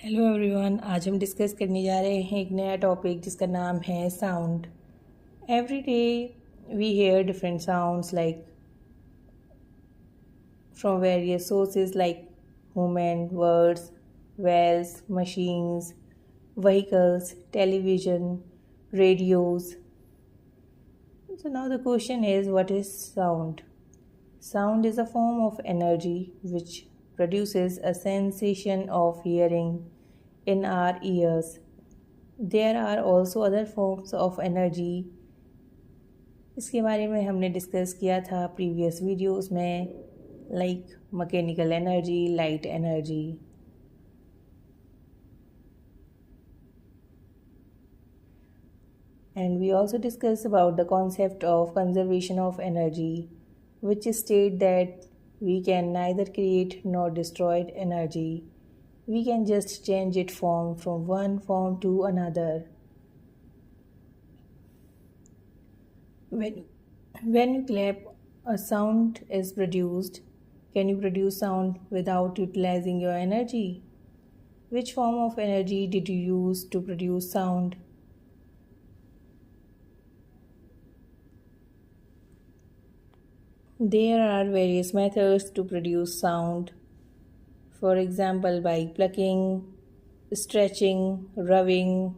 Hello everyone. आज हम discuss करने जा रहे हैं एक नया टॉपिक जिसका नाम है sound. Every day we hear different sounds like from various sources like human words, wells, machines, vehicles, television, radios. So now the question is, what is sound? Sound is a form of energy which produces a sensation of hearing in our ears. There are also other forms of energy. इसके बारे में हमने discuss किया था previous videos में, like mechanical energy, light energy. And we also discussed about the concept of conservation of energy, which state that we can neither create nor destroy energy. We can just change its form from one form to another. When you clap, a sound is produced. Can you produce sound without utilizing your energy? Which form of energy did you use to produce sound? There are various methods to produce sound. For example, by plucking, stretching, rubbing,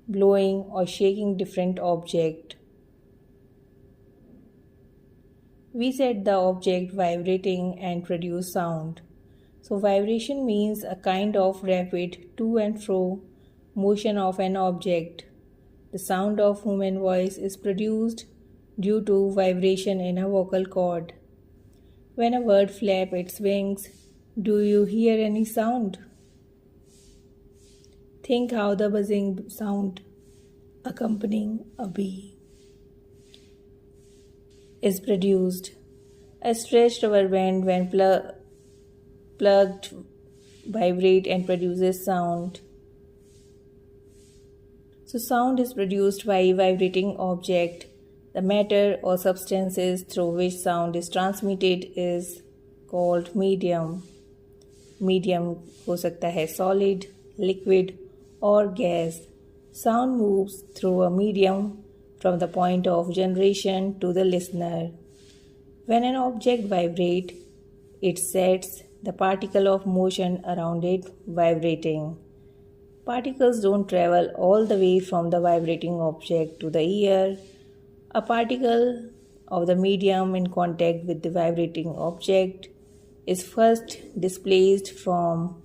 blowing, or shaking different object. We set the object vibrating and produce sound. So vibration means a kind of rapid to and fro motion of an object. The sound of human voice is produced due to vibration in a vocal cord. When a bird flaps its wings, do you hear any sound? Think how the buzzing sound accompanying a bee is produced. A stretched rubber band, when plugged, vibrate and produces sound. So sound is produced by vibrating object. The matter or substances through which sound is transmitted is called medium. Medium हो सकता है solid, liquid or gas. Sound moves through a medium from the point of generation to the listener. When an object vibrates, it sets the particle of motion around it vibrating. Particles don't travel all the way from the vibrating object to the ear. A particle of the medium in contact with the vibrating object is first displaced from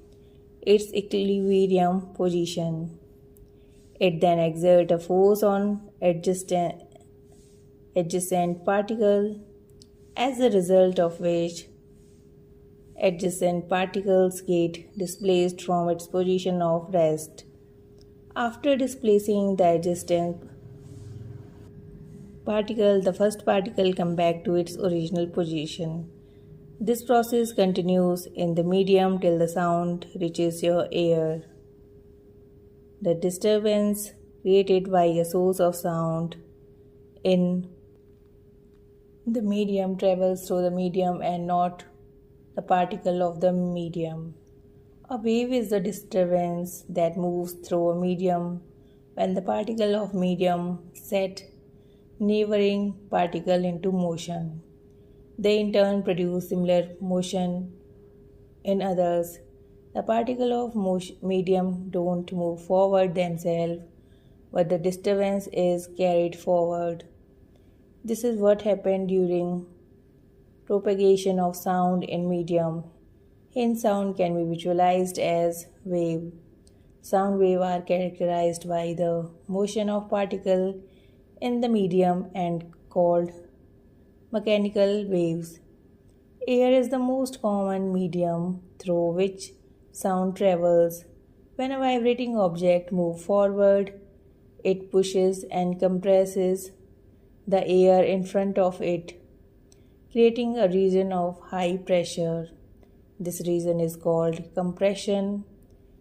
its equilibrium position. It then exerts a force on adjacent particle, as a result of which adjacent particles get displaced from its position of rest. After displacing the adjacent particle, the first particle comes back to its original position. This process continues in the medium till the sound reaches your ear. The disturbance created by a source of sound in the medium travels through the medium and not the particle of the medium. A wave is the disturbance that moves through a medium when the particle of medium set neighboring particle into motion. They in turn produce similar motion in others. The particle of medium don't move forward themselves, but the disturbance is carried forward. This is what happened during propagation of sound in medium. Hence, sound can be visualized as wave. Sound waves are characterized by the motion of particle in the medium and called mechanical waves. Air is the most common medium through which sound travels. When a vibrating object moves forward, it pushes and compresses the air in front of it, creating a region of high pressure. This region is called compression.